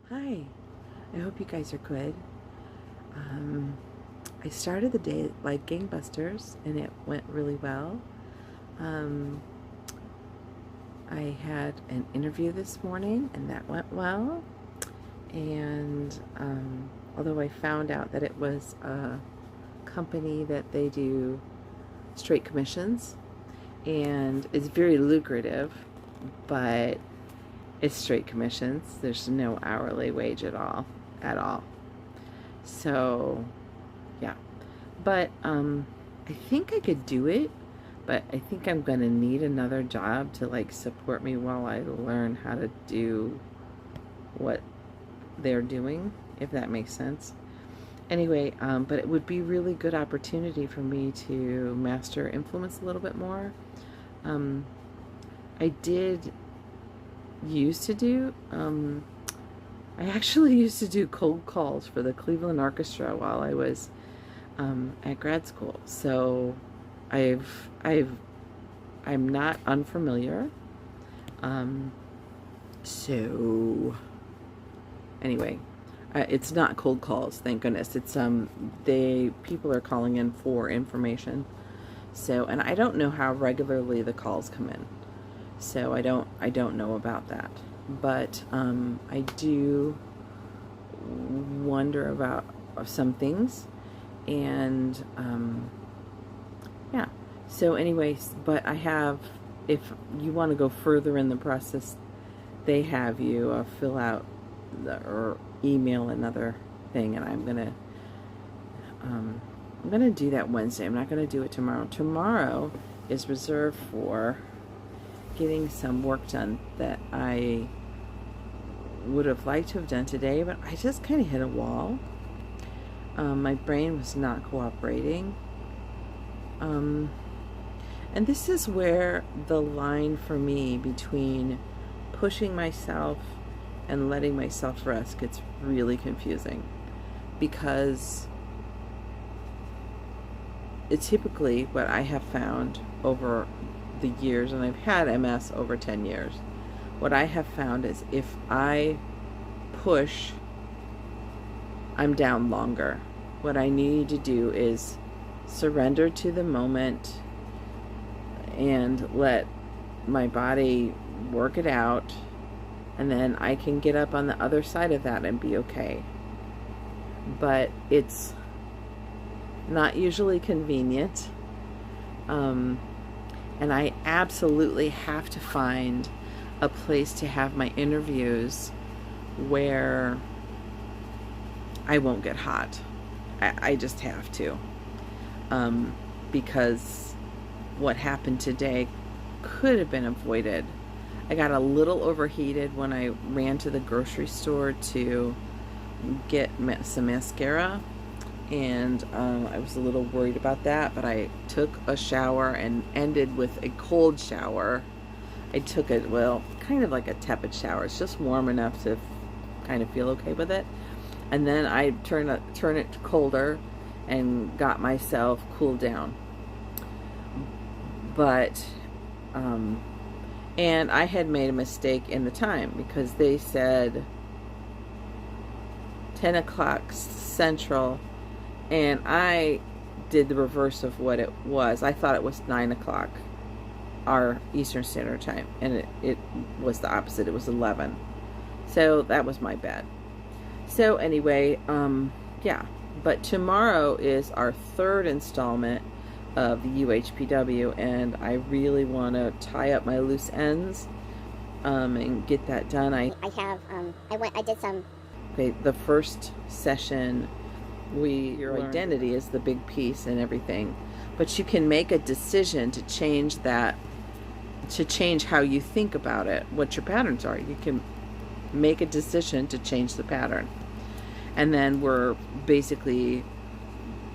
Hi, I hope you guys are good. I started the day like gangbusters and it went really well. Um, I had an interview this morning and that went well. And although I found out that it was a company that they do straight commissions and it's very lucrative, but it's straight commissions. There's no hourly wage at all. So, yeah. But I think I could do it, but I think I'm gonna need another job to like support me while I learn how to do what they're doing, if that makes sense. Anyway, but it would be really good opportunity for me to master influence a little bit more. I did used to do I actually used to do cold calls for the Cleveland Orchestra while I was at grad school. So I'm not unfamiliar. So anyway, it's not cold calls, thank goodness. It's people are calling in for information. So, and I don't know how regularly the calls come in. So I don't know about that. But I do wonder about some things, and yeah. So anyways, but I have, if you want to go further in the process, they have you fill out or email another thing, and I'm gonna do that Wednesday. I'm not gonna do it tomorrow. Tomorrow is reserved for getting some work done that I would have liked to have done today, but I just kind of hit a wall. My brain was not cooperating. And this is where the line for me between pushing myself and letting myself rest gets really confusing, because it's typically what I have found over the years, and I've had MS over 10 years. What I have found is if I push, I'm down longer. What I need to do is surrender to the moment and let my body work it out, and then I can get up on the other side of that and be okay. But it's not usually convenient. And I absolutely have to find a place to have my interviews where I won't get hot. I just have to. Because what happened today could have been avoided. I got a little overheated when I ran to the grocery store to get some mascara, and I was a little worried about that, but I took a shower and ended with a cold shower. I took it, well, kind of like a tepid shower. It's just warm enough to kind of feel okay with it. And then I turn it colder and got myself cooled down. But, and I had made a mistake in the time, because they said 10 o'clock Central, and I did the reverse of what it was. I thought it was 9 o'clock our Eastern Standard Time, and it was the opposite. It was 11. So that was my bad. So anyway, yeah. But tomorrow is our third installment of the UHPW, and I really want to tie up my loose ends and get that done. I did some. Okay, the first session, your identity is the big piece and everything, but you can make a decision to change that, to change how you think about it, what your patterns are. You can make a decision to change the pattern. And then we're basically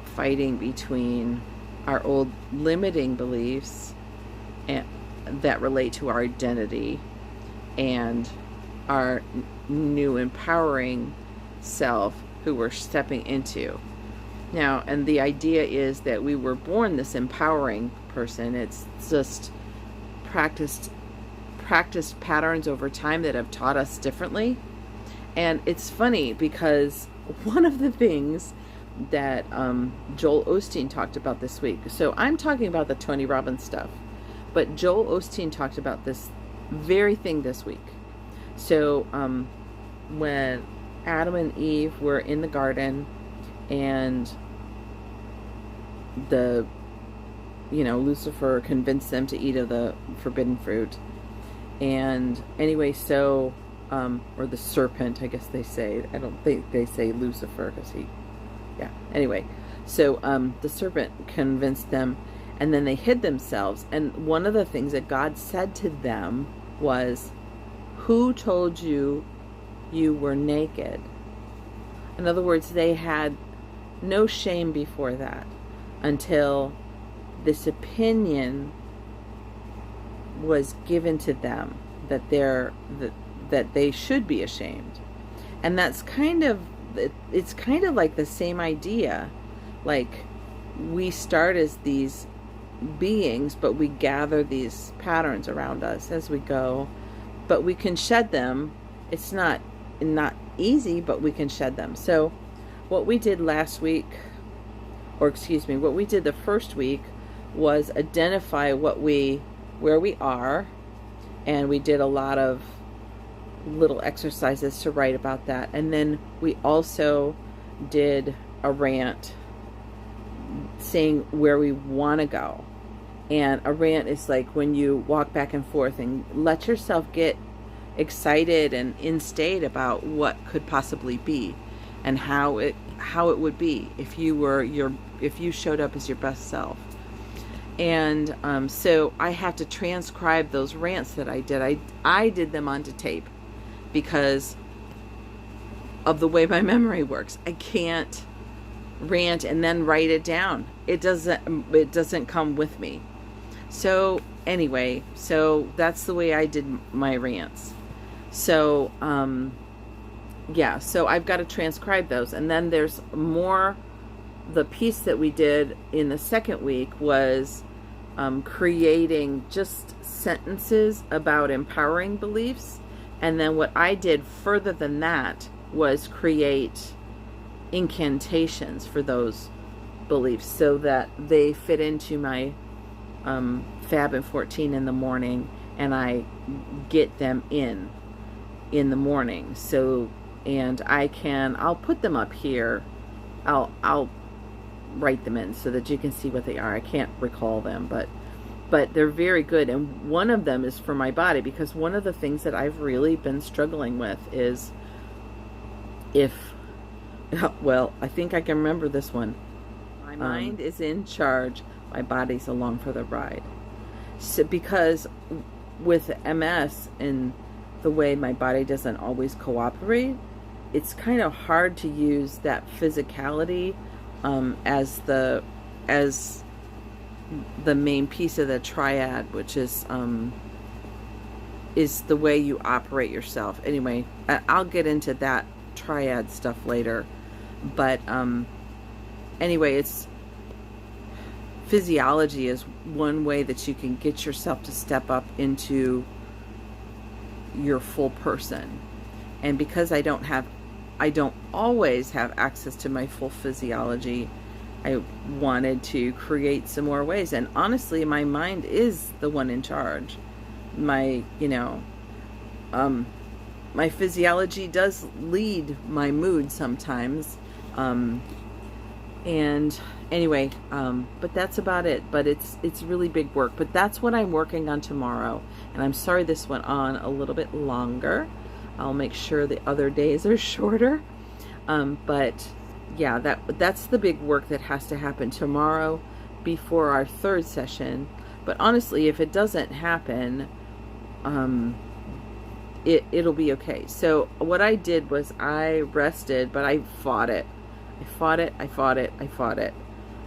fighting between our old limiting beliefs that relate to our identity and our new empowering self who we're stepping into. Now, and the idea is that we were born this empowering person. It's just practiced patterns over time that have taught us differently. And it's funny because one of the things that Joel Osteen talked about this week. So I'm talking about the Tony Robbins stuff, but Joel Osteen talked about this very thing this week. So when Adam and Eve were in the garden and Lucifer convinced them to eat of the forbidden fruit. And anyway, so, or the serpent, I guess they say. I don't think they say Lucifer because anyway. So the serpent convinced them, and then they hid themselves. And one of the things that God said to them was, "Who told you you were naked?" In other words, they had no shame before that until this opinion was given to them that they should be ashamed. And that's it's kind of like the same idea. Like, we start as these beings, but we gather these patterns around us as we go, but we can shed them. It's not easy, but we can shed them. So what we did last week, what we did the first week, was identify where we are, and we did a lot of little exercises to write about that. And then we also did a rant saying where we want to go. And a rant is like when you walk back and forth and let yourself get excited and in state about what could possibly be and how it would be if you showed up as your best self. And so I have to transcribe those rants that I did. I did them onto tape because of the way my memory works. I can't rant and then write it down. It doesn't come with me. So anyway, so that's the way I did my rants. So so I've got to transcribe those. And then there's more. The piece that we did in the second week was creating just sentences about empowering beliefs. And then what I did further than that was create incantations for those beliefs so that they fit into my Fab and 14 in the morning, and I get them in the morning. So, and I'll put them up here. I'll write them in so that you can see what they are. I can't recall them, but they're very good. And one of them is for my body, because one of the things that I've really been struggling with is I think I can remember this one. My mind is in charge, my body's along for the ride. So, because with MS and the way my body doesn't always cooperate, it's kind of hard to use that physicality as the main piece of the triad, which is the way you operate yourself. Anyway, I'll get into that triad stuff later, but anyway, it's physiology is one way that you can get yourself to step up into your full person. And because I don't always have access to my full physiology, I wanted to create some more ways. And honestly, my mind is the one in charge. My physiology does lead my mood sometimes. And anyway, but that's about it. But it's really big work. But that's what I'm working on tomorrow. And I'm sorry this went on a little bit longer. I'll make sure the other days are shorter. But yeah, that's the big work that has to happen tomorrow before our third session. But honestly, if it doesn't happen, it'll be okay. So what I did was I rested, but I fought it. I fought it,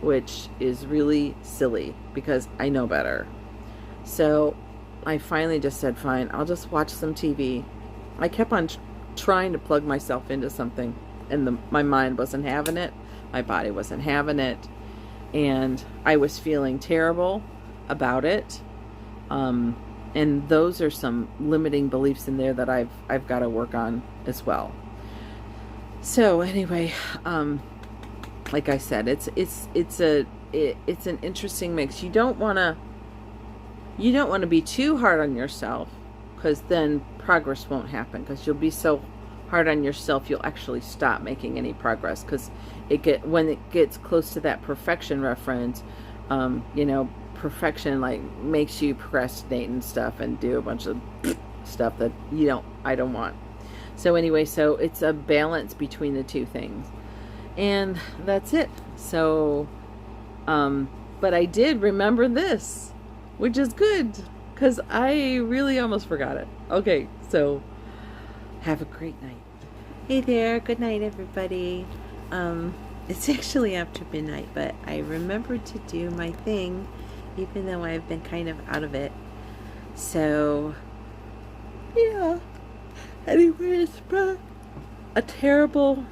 which is really silly because I know better. So I finally just said, fine, I'll just watch some TV. I kept on trying to plug myself into something, and my mind wasn't having it. My body wasn't having it. And I was feeling terrible about it. And those are some limiting beliefs in there that I've got to work on as well. So anyway, like I said, it's an interesting mix. You don't want to be too hard on yourself, because then progress won't happen, because you'll be so hard on yourself you'll actually stop making any progress, because when it gets close to that perfection reference, perfection like makes you procrastinate and stuff and do a bunch of stuff that I don't want. So anyway, so it's a balance between the two things, and that's it. So but I did remember this, which is good, because I really almost forgot it. Okay, so have a great night. Hey there, good night everybody. It's actually after midnight, but I remembered to do my thing, even though I've been kind of out of it. So, yeah. Anyway, it's been a terrible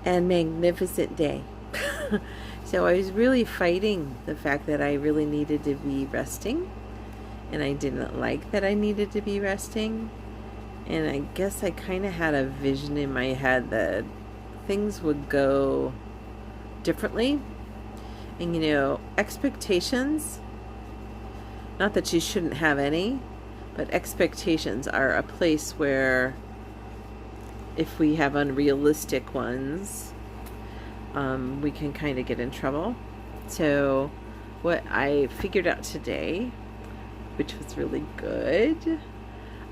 and magnificent day. So I was really fighting the fact that I really needed to be resting, and I didn't like that I needed to be resting. And I guess I kind of had a vision in my head that things would go differently. And expectations, not that you shouldn't have any, but expectations are a place where if we have unrealistic ones, we can kind of get in trouble. So what I figured out today, which was really good,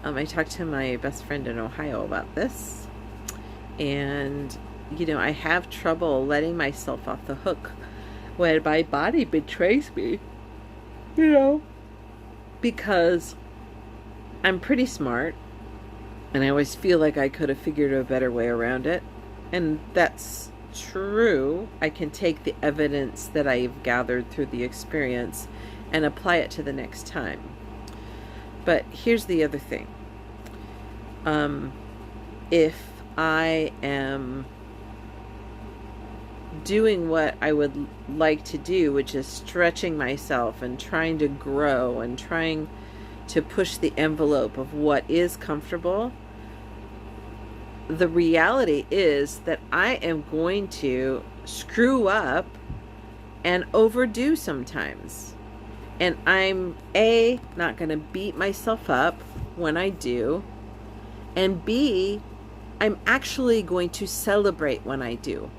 I talked to my best friend in Ohio about this, and I have trouble letting myself off the hook when my body betrays me, because I'm pretty smart, and I always feel like I could have figured a better way around it, and that's true. I can take the evidence that I've gathered through the experience and apply it to the next time. But here's the other thing. If I am doing what I would like to do, which is stretching myself and trying to grow and trying to push the envelope of what is comfortable, the reality is that I am going to screw up and overdo sometimes. And I'm not going to beat myself up when I do, and B, I'm actually going to celebrate when I do.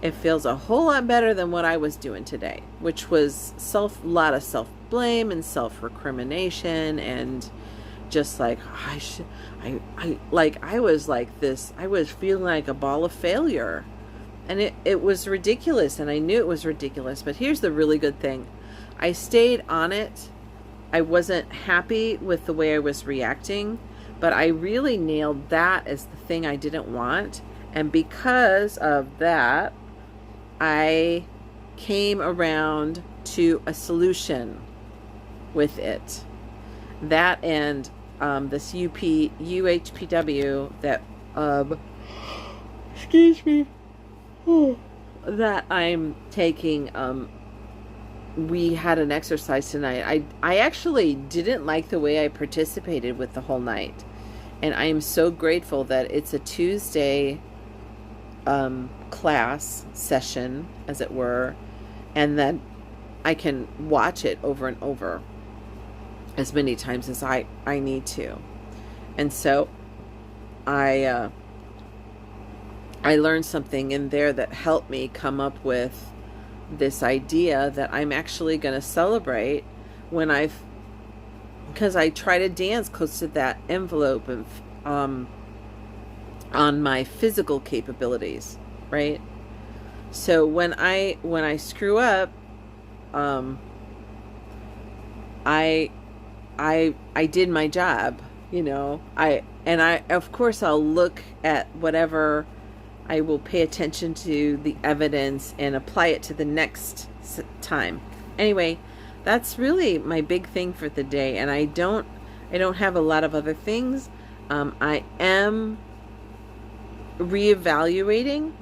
It feels a whole lot better than what I was doing today, which was a lot of self-blame and self-recrimination, and just like I was like this. I was feeling like a ball of failure, and it was ridiculous, and I knew it was ridiculous. But here's the really good thing: I stayed on it. I wasn't happy with the way I was reacting, but I really nailed that as the thing I didn't want. And because of that, I came around to a solution with it. That and this UHPW that, excuse me, that I'm taking. We had an exercise tonight. I actually didn't like the way I participated with the whole night. And I am so grateful that it's a Tuesday class session, as it were, and that I can watch it over and over as many times as I need to. And so I learned something in there that helped me come up with this idea that I'm actually going to celebrate when because I try to dance close to that envelope of on my physical capabilities, right? So when I screw up, I did my job, I of course I'll look at whatever, I will pay attention to the evidence and apply it to the next time. Anyway, that's really my big thing for the day, and I don't have a lot of other things. I am reevaluating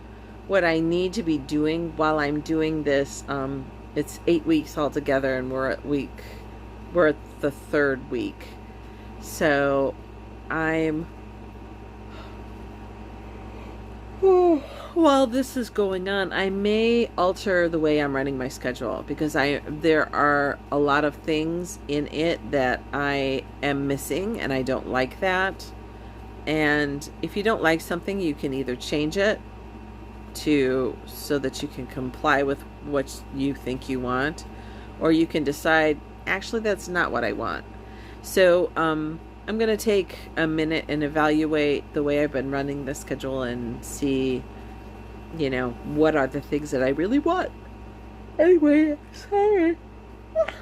what I need to be doing while I'm doing this. It's 8 weeks altogether, and we're at the third week. So I'm While this is going on, I may alter the way I'm running my schedule because there are a lot of things in it that I am missing and I don't like that. And if you don't like something, you can either change it so that you can comply with what you think you want, or you can decide, actually, that's not what I want. So I'm going to take a minute and evaluate the way I've been running the schedule and see, what are the things that I really want. Anyway, sorry.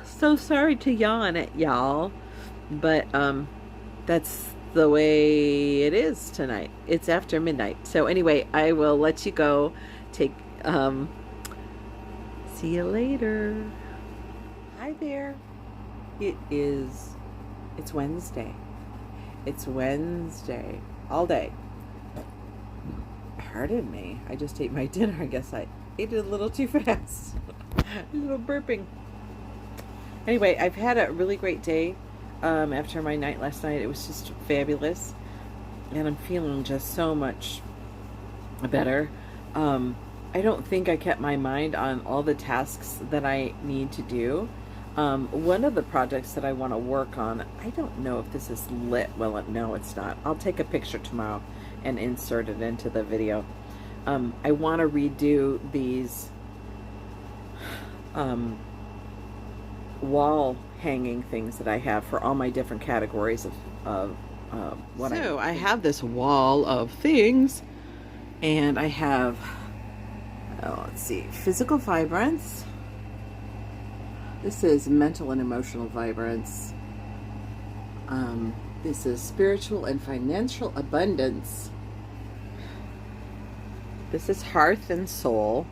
So sorry to yawn at y'all, but that's the way it is tonight. It's after midnight. So anyway, I will let you go. See you later. Hi there. It's Wednesday. It's Wednesday. All day. Pardon me. I just ate my dinner. I guess I ate it a little too fast. A little burping. Anyway, I've had a really great day. After my night last night, it was just fabulous, and I'm feeling just so much better. I don't think I kept my mind on all the tasks that I need to do. One of the projects that I want to work on, I don't know if this is lit. Well, no, it's not. I'll take a picture tomorrow and insert it into the video. I want to redo these wall hanging things that I have for all my different categories of what I have this wall of things, and I have, let's see, physical vibrance. This is mental and emotional vibrance. This is spiritual and financial abundance. This is hearth and soul.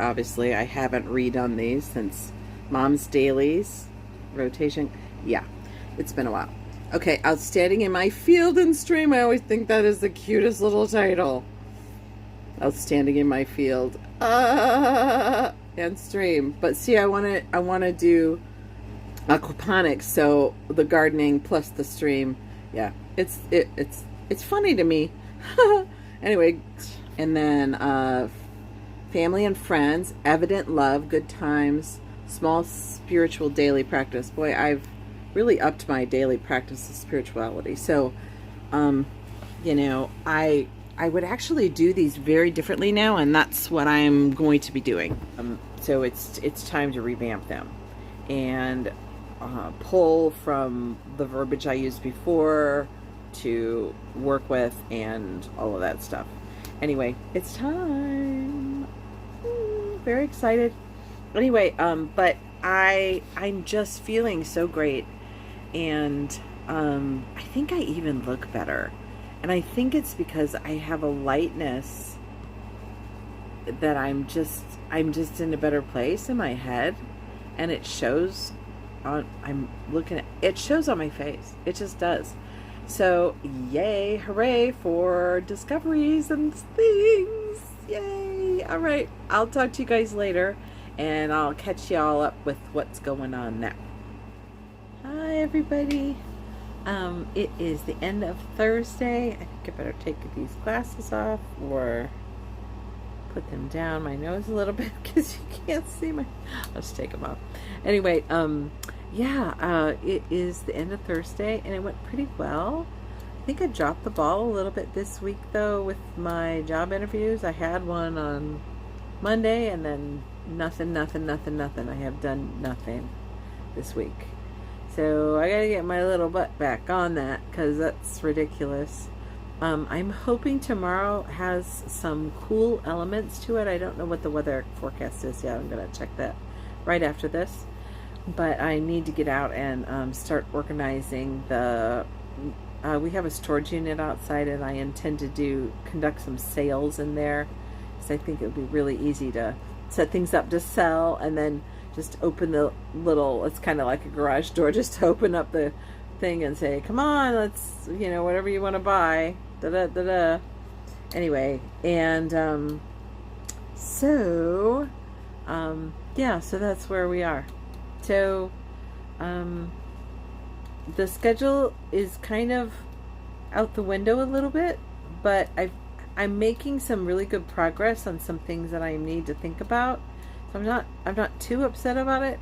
Obviously, I haven't redone these since Mom's Dailies rotation. Yeah, it's been a while. Okay, outstanding in my field and stream. I always think that is the cutest little title. Outstanding in my field and stream. But see, I want to do aquaponics, so the gardening plus the stream. Yeah, it's funny to me. Anyway, and then family and friends, evident love, good times, small spiritual daily practice. Boy, I've really upped my daily practice of spirituality. So, I would actually do these very differently now, and that's what I'm going to be doing. So it's time to revamp them and pull from the verbiage I used before to work with and all of that stuff. Anyway, it's time. Very excited. Anyway, but I'm just feeling so great, and I think I even look better, and I think it's because I have a lightness that I'm just in a better place in my head, and it shows on it shows on my face. It just does. So yay, hooray for discoveries and things. Yay. All right, I'll talk to you guys later, and I'll catch y'all up with what's going on now. Hi everybody. It is the end of Thursday. I think I better take these glasses off or put them down my nose a little bit because you can't see my. I'll just take them off. Anyway, it is the end of Thursday, and it went pretty well. I think I dropped the ball a little bit this week, though, with my job interviews. I had one on Monday, and then nothing. I have done nothing this week. So I gotta get my little butt back on that, because that's ridiculous. I'm hoping tomorrow has some cool elements to it. I don't know what the weather forecast is yet. I'm gonna check that right after this. But I need to get out and start organizing the... we have a storage unit outside, and I intend to conduct some sales in there. So I think it would be really easy to set things up to sell, and then just open the little... It's kind of like a garage door, just to open up the thing and say, come on, let's, whatever you want to buy. Da-da-da-da. Anyway, and so that's where we are. So, the schedule is kind of out the window a little bit, but I'm making some really good progress on some things that I need to think about. So I'm not too upset about it.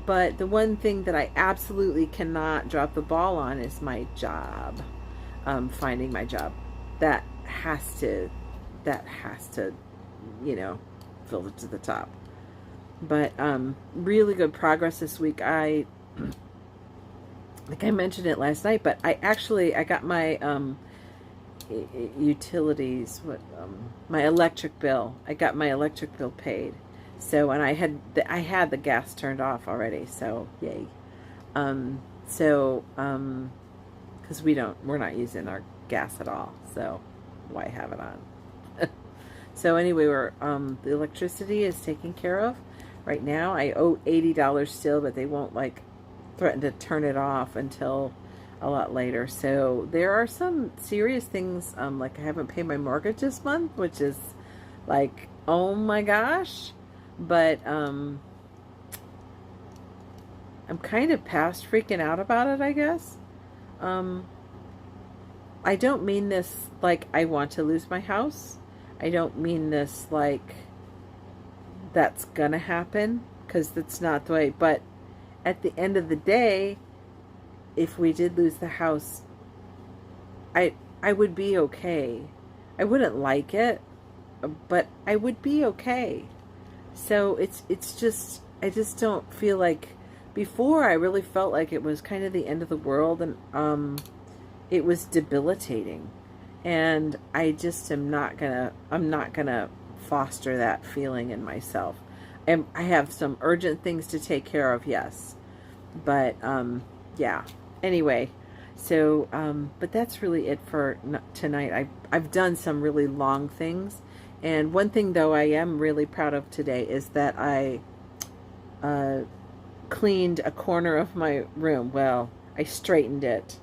But the one thing that I absolutely cannot drop the ball on is my job. Finding my job. That has to, you know, fill it to the top. But really good progress this week. Like I mentioned it last night, but I got my utilities, my electric bill. I got my electric bill paid. So, and I had the gas turned off already. So yay. Because we're not using our gas at all. So why have it on? So anyway, the electricity is taken care of. Right now, I owe $80 still, but they won't threaten to turn it off until a lot later. So there are some serious things, like I haven't paid my mortgage this month, which is like, oh my gosh. But I'm kind of past freaking out about it, I guess. I don't mean this like I want to lose my house. I don't mean this like that's gonna happen, because that's not the way. But at the end of the day, if we did lose the house, I would be okay. I wouldn't like it, but I would be okay. So it's just, I just don't feel like, before I really felt like it was kind of the end of the world, and it was debilitating, and I just I'm not gonna foster that feeling in myself. And I have some urgent things to take care of, yes, but yeah. Anyway, so but that's really it for tonight. I've done some really long things, and one thing though I am really proud of today is that I cleaned a corner of my room. Well, I straightened it,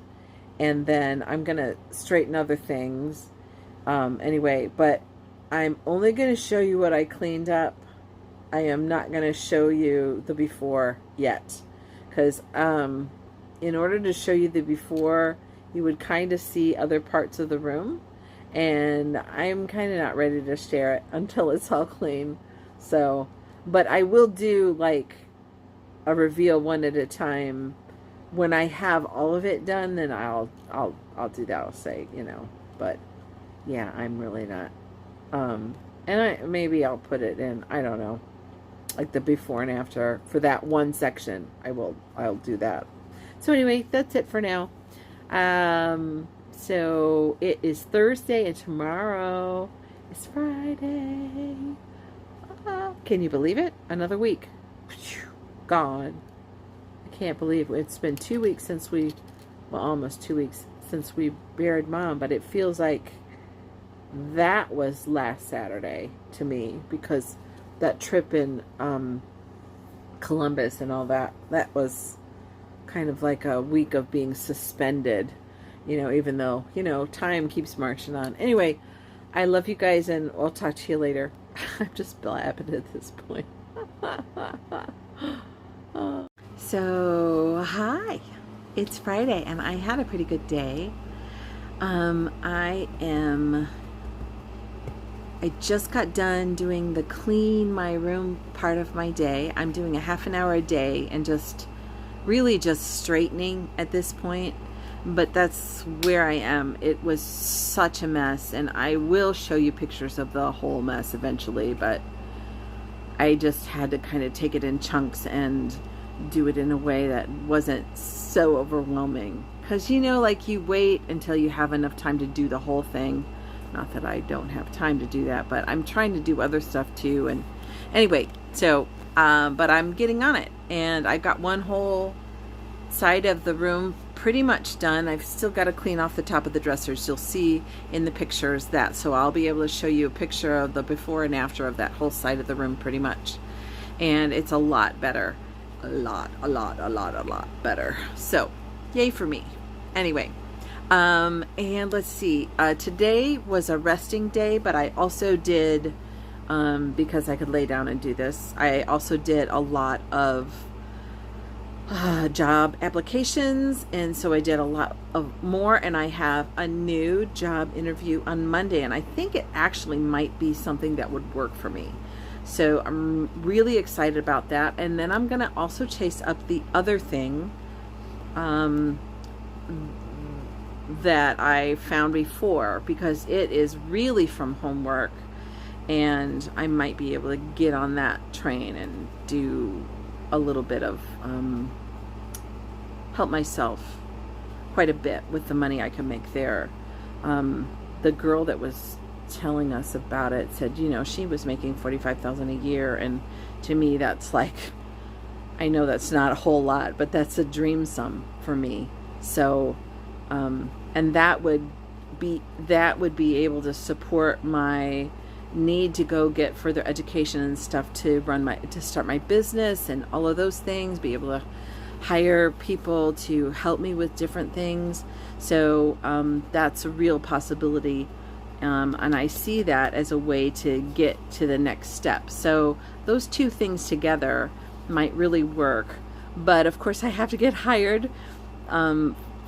and then I'm gonna straighten other things. Anyway, but I'm only gonna show you what I cleaned up. I am not gonna show you the before yet, because in order to show you the before, you would kind of see other parts of the room, and I'm kind of not ready to share it until it's all clean. So, but I will do like a reveal one at a time. When I have all of it done, then I'll do that. I'll say, you know, but yeah, I'm really not. And maybe I'll put it in, I don't know, like the before and after for that one section. I'll do that. So anyway, that's it for now. So it is Thursday, and tomorrow is Friday. Can you believe it? Another week. Gone. I can't believe it's been 2 weeks since almost 2 weeks since we buried Mom, but it feels like that was last Saturday to me, because that trip in Columbus and all that was kind of like a week of being suspended, you know, even though, you know, time keeps marching on. Anyway, I love you guys, and I'll talk to you later. I'm just blabbing at this point. So, hi. It's Friday, and I had a pretty good day. I just got done doing the clean my room part of my day. I'm doing a half an hour a day and really just straightening at this point. But that's where I am. It was such a mess, and I will show you pictures of the whole mess eventually, but I just had to kind of take it in chunks and do it in a way that wasn't so overwhelming. Because, you know, like, you wait until you have enough time to do the whole thing. Not that I don't have time to do that, but I'm trying to do other stuff too. And anyway, so, but I'm getting on it. And I got one whole side of the room pretty much done. I've still got to clean off the top of the dressers. You'll see in the pictures that. So I'll be able to show you a picture of the before and after of that whole side of the room pretty much. And it's a lot better. A lot better. So, yay for me. Anyway. And let's see, today was a resting day, but I also did, because I could lay down and do this, I also did a lot of job applications, and so I did a lot of more, and I have a new job interview on Monday, and I think it actually might be something that would work for me. So I'm really excited about that. And then I'm going to also chase up the other thing um, that I found before, because it is really from homework, and I might be able to get on that train and do a little bit of help myself quite a bit with the money I can make there. The girl that was telling us about it said, she was making $45,000 a year, and to me that's like, I know that's not a whole lot, but that's a dream sum for me. So and that would be able to support my need to go get further education and stuff to start my business and all of those things, be able to hire people to help me with different things. So that's a real possibility. And I see that as a way to get to the next step. So those two things together might really work. But of course I have to get hired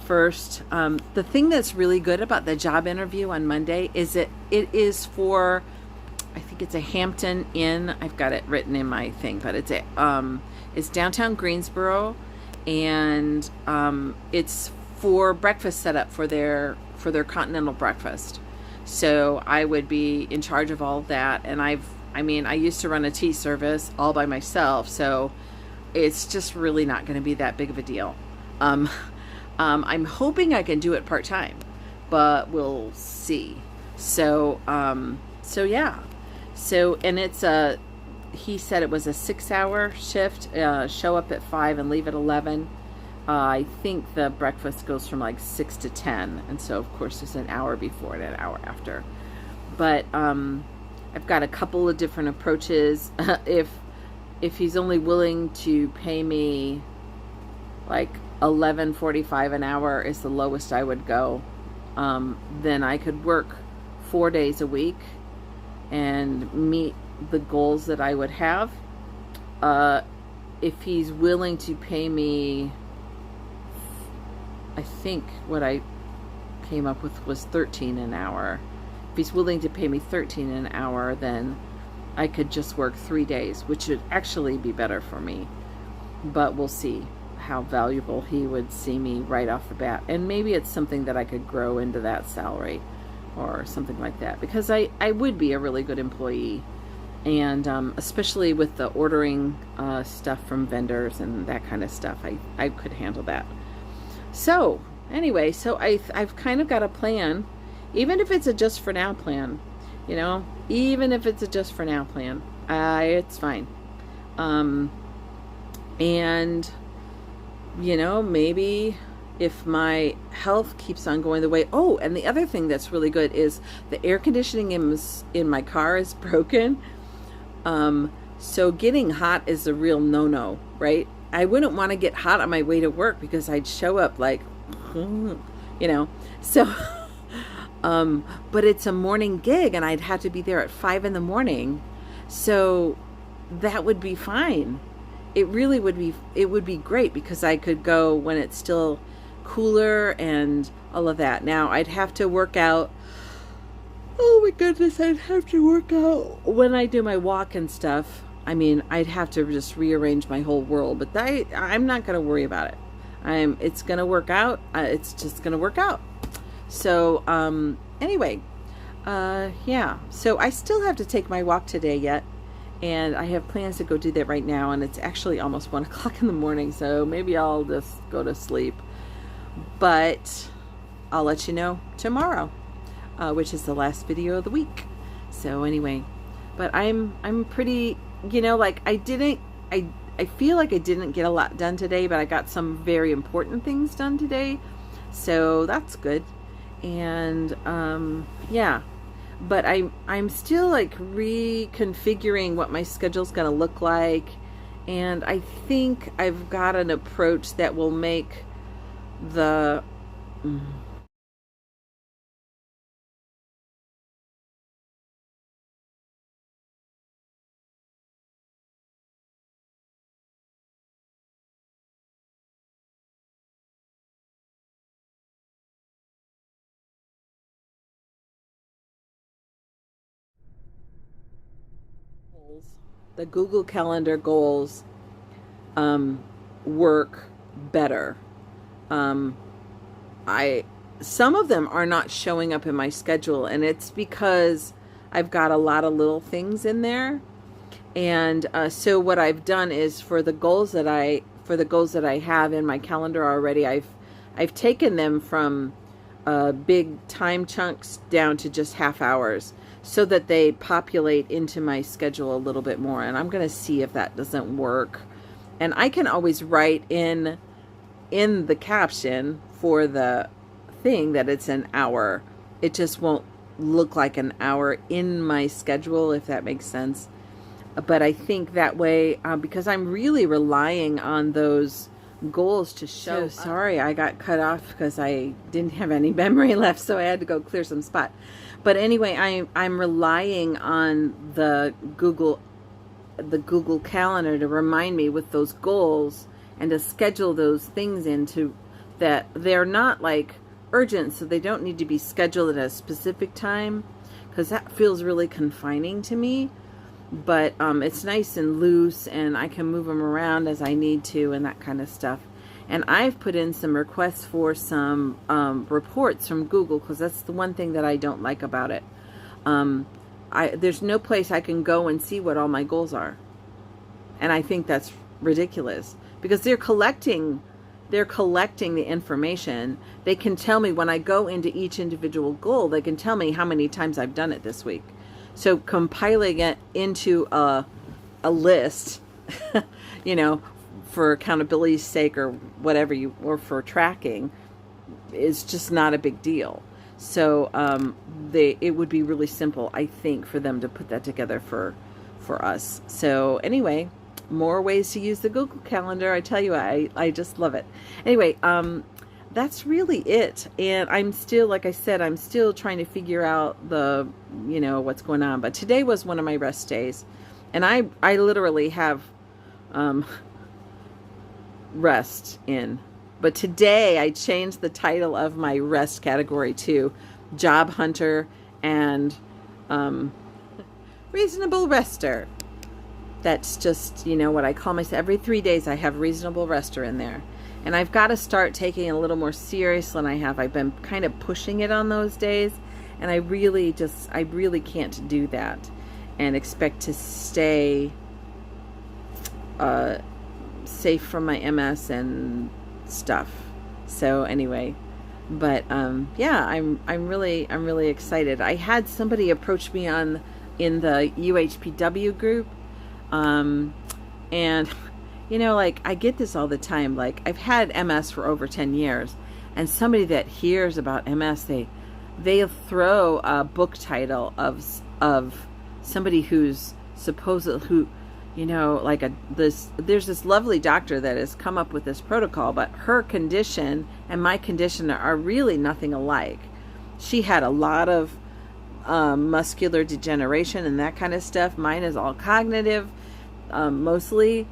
first. The thing that's really good about the job interview on Monday is that it is for, I think it's a Hampton Inn. I've got it written in my thing, but it's downtown Greensboro, and it's for breakfast setup for their continental breakfast. So I would be in charge of all of that, and I used to run a tea service all by myself, so it's just really not going to be that big of a deal. I'm hoping I can do it part-time, but we'll see. So yeah. So, and he said it was a 6-hour shift, show up at 5 and leave at 11. I think the breakfast goes from like 6 to 10. And so of course there's an hour before and an hour after. But, I've got a couple of different approaches. If he's only willing to pay me like $11.45 an hour is the lowest I would go, then I could work 4 days a week and meet the goals that I would have. If he's willing to pay me, I think what I came up with was 13 an hour. If he's willing to pay me 13 an hour, then I could just work 3 days, which would actually be better for me. But we'll see how valuable he would see me right off the bat. And maybe it's something that I could grow into that salary or something like that, because I would be a really good employee. And especially with the ordering stuff from vendors and that kind of stuff, I could handle that. So anyway, so I've kind of got a plan, even if it's a just for now plan, even if it's a just for now plan, it's fine. And maybe if my health keeps on going the way. Oh, and the other thing that's really good is the air conditioning in my car is broken. So getting hot is a real no-no, right? I wouldn't want to get hot on my way to work, because I'd show up like, so, but it's a morning gig and I'd have to be there at 5 in the morning. So that would be fine. It really would be, it would be great, because I could go when it's still cooler and all of that. Now I'd have to work out. Oh my goodness, I'd have to work out when I do my walk and stuff. I'd have to just rearrange my whole world, but I'm not going to worry about it. It's going to work out. It's just going to work out. So, anyway, yeah. So I still have to take my walk today yet, and I have plans to go do that right now, and it's actually almost 1 o'clock in the morning, so maybe I'll just go to sleep. But I'll let you know tomorrow, which is the last video of the week. So anyway, but I'm pretty, like I feel like I didn't get a lot done today, but I got some very important things done today, so that's good. And yeah, but I'm still like reconfiguring what my schedule's gonna look like, and I think I've got an approach that will make the The Google Calendar goals work better. Um, I Some of them are not showing up in my schedule, and it's because I've got a lot of little things in there. And so what I've done is for the goals that I have in my calendar already, I've taken them from big time chunks down to just half hours, so that they populate into my schedule a little bit more. And I'm going to see if that doesn't work. And I can always write in the caption for the thing that it's an hour. It just won't look like an hour in my schedule, if that makes sense. But I think that way, because I'm really relying on those goals to show. So sorry, I got cut off because I didn't have any memory left, so I had to go clear some spot. But anyway, I'm relying on the Google Calendar to remind me with those goals and to schedule those things into that. They're not like urgent, so they don't need to be scheduled at a specific time, because that feels really confining to me. But it's nice and loose, and I can move them around as I need to and that kind of stuff. And I've put in some requests for some reports from Google, because that's the one thing that I don't like about it. There's no place I can go and see what all my goals are. And I think that's ridiculous, because they're collecting the information. They can tell me when I go into each individual goal, they can tell me how many times I've done it this week. So compiling it into a list, for accountability's sake or whatever or for tracking, is just not a big deal. So it would be really simple, I think, for them to put that together for us. So anyway, more ways to use the Google Calendar. I tell you, I just love it. Anyway, that's really it. And I'm still, like I said, I'm still trying to figure out what's going on. But today was one of my rest days. And I literally have rest in. But today I changed the title of my rest category to Job Hunter and Reasonable Rester. That's just, what I call myself. Every 3 days I have Reasonable Rester in there. And I've got to start taking it a little more serious than I have. I've been kind of pushing it on those days. And I really can't do that and expect to stay safe from my MS and stuff. So anyway, but yeah, I'm really excited. I had somebody approach me in the UHPW group, and I get this all the time. Like, I've had MS for over 10 years, and somebody that hears about MS, they'll throw a book title of somebody who's there's this lovely doctor that has come up with this protocol, but her condition and my condition are really nothing alike. She had a lot of muscular degeneration and that kind of stuff. Mine is all cognitive, mostly.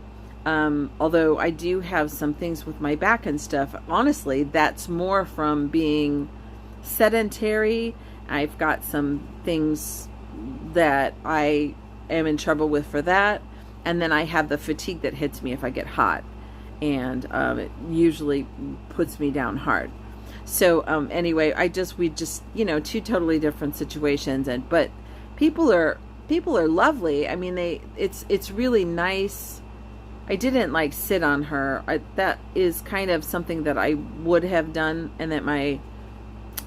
Although I do have some things with my back and stuff. Honestly, that's more from being sedentary. I've got some things that I am in trouble with for that. And then I have the fatigue that hits me if I get hot. And it usually puts me down hard. So anyway, we just, two totally different situations. But people are lovely. I mean, it's really nice. I didn't sit on her. That is kind of something that I would have done, and that my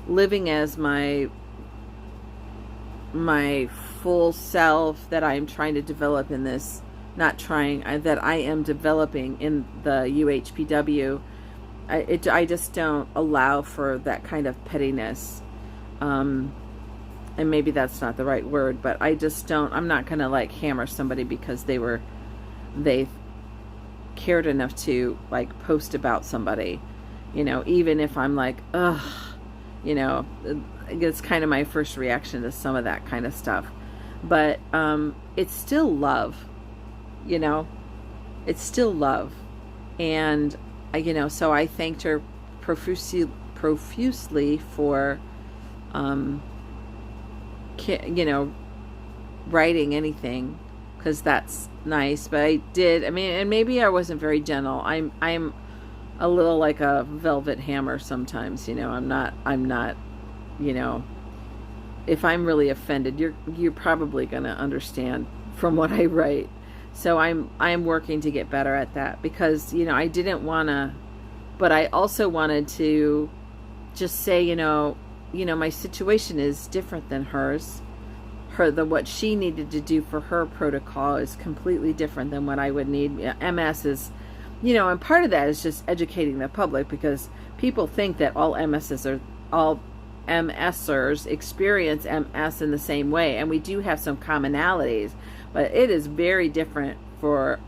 living as my full self that I'm trying to develop in this, that I am developing in the UHPW, I just don't allow for that kind of pettiness. And maybe that's not the right word, but I'm not going to hammer somebody because they cared enough to post about somebody, even if I'm ugh, it's kind of my first reaction to some of that kind of stuff. But it's still love, it's still love. And so I thanked her profusely for writing anything, because that's nice. But I did, I mean, and maybe I wasn't very gentle. I'm a little like a velvet hammer sometimes, you know. I'm not, you know, if I'm really offended, you're probably going to understand from what I write. So I'm working to get better at that, because, you know, I didn't want to, but I also wanted to just say, you know, my situation is different than hers. What she needed to do for her protocol is completely different than what I would need. MS is, you know, and part of that is just educating the public, because people think that all MSers experience MS in the same way, and we do have some commonalities, but it is very different for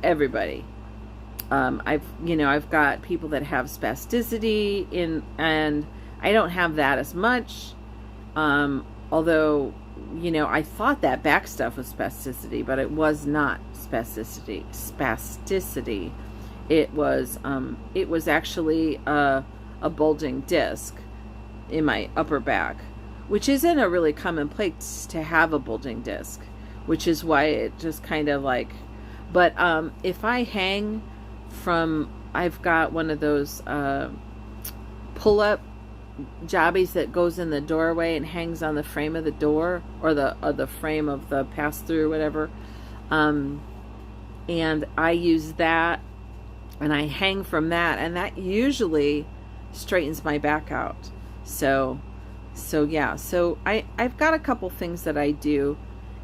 everybody. I've got people that have spasticity and I don't have that as much. Although, you know, I thought that back stuff was spasticity, but it was not spasticity. It was actually a bulging disc in my upper back, which isn't a really common place to have a bulging disc, which is why it just kind of like, but if I hang from, I've got one of those pull-up jobbies that goes in the doorway and hangs on the frame of the door, or the frame of the pass-through or whatever, and I use that, and I hang from that, and that usually straightens my back out. So yeah, so I've got a couple things that I do,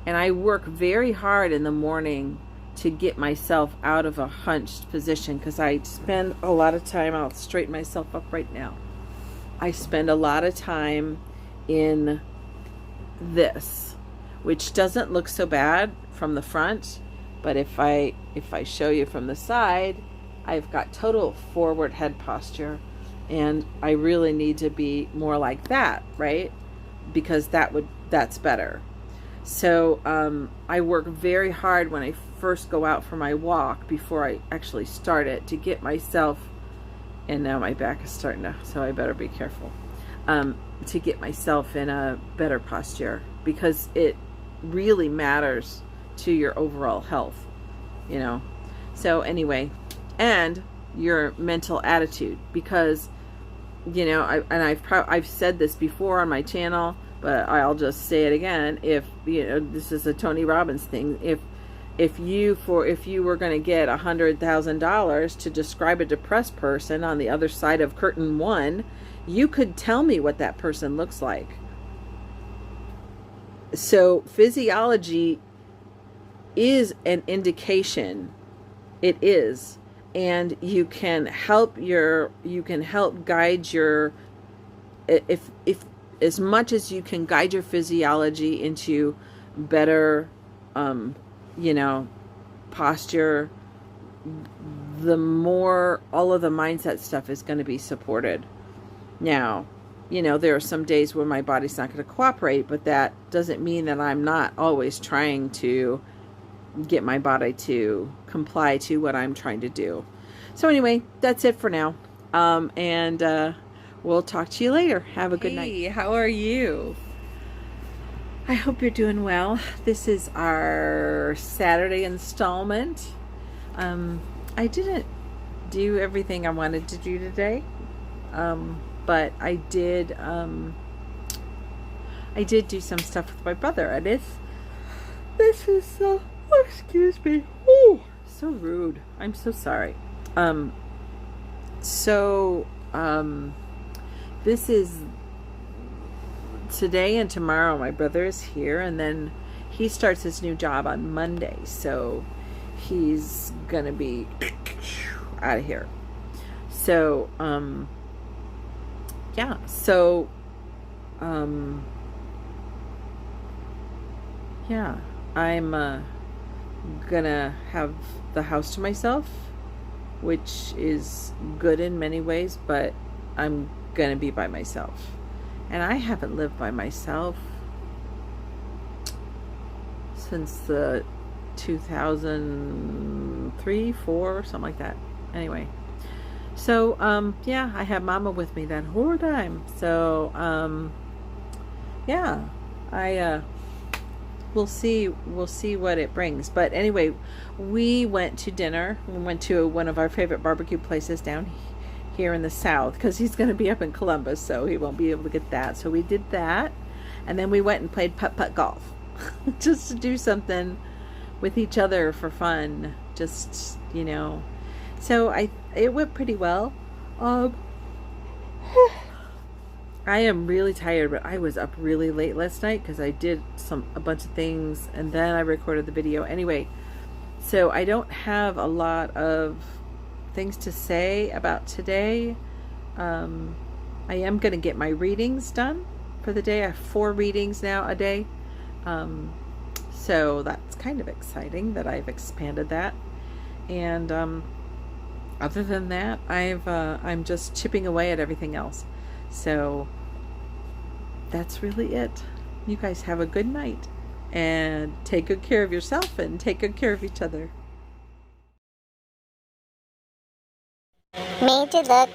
and I work very hard in the morning to get myself out of a hunched position, because I spend a lot of time, I'll straighten myself up right now. I spend a lot of time in this, which doesn't look so bad from the front, but if I show you from the side, I've got total forward head posture, and I really need to be more like that, right? Because that's better. So I work very hard when I first go out for my walk, before I actually start it, to get myself, and now my back is starting to, so I better be careful, to get myself in a better posture, because it really matters to your overall health, you know. So anyway, and your mental attitude, because, you know, I've said this before on my channel, but I'll just say it again. If, you know, this is a Tony Robbins thing, if you were going to get $100,000 to describe a depressed person on the other side of curtain one, you could tell me what that person looks like. So physiology is an indication. It is. And you can help guide your, if as much as you can guide your physiology into better, you know, posture, the more all of the mindset stuff is going to be supported. Now, you know, there are some days where my body's not going to cooperate, but that doesn't mean that I'm not always trying to get my body to comply to what I'm trying to do. So anyway, that's it for now. And we'll talk to you later. Have a good night. Hey, how are you? I hope you're doing well. This is our Saturday installment. I didn't do everything I wanted to do today, but I did do some stuff with my brother, and this is so, oh, excuse me, ooh, so rude. I'm so sorry. This is today and tomorrow. My brother is here, and then he starts his new job on Monday, so he's gonna be out of here. So yeah, so yeah, I'm gonna have the house to myself, which is good in many ways, but I'm gonna be by myself. And I haven't lived by myself since the 2003, 4, something like that. Anyway, so yeah, I have Mama with me that whole time. So yeah, we'll see what it brings. But anyway, we went to dinner. We went to one of our favorite barbecue places down here in the South, because he's going to be up in Columbus, so he won't be able to get that. So we did that, and then we went and played putt-putt golf just to do something with each other for fun, just, you know. So it went pretty well. I am really tired, but I was up really late last night because I did a bunch of things, and then I recorded the video. Anyway, so I don't have a lot of things to say about today. I am going to get my readings done for the day. I have 4 readings now a day. So that's kind of exciting that I've expanded that. And other than that, I'm just chipping away at everything else. So that's really it. You guys have a good night, and take good care of yourself and take good care of each other. Made to look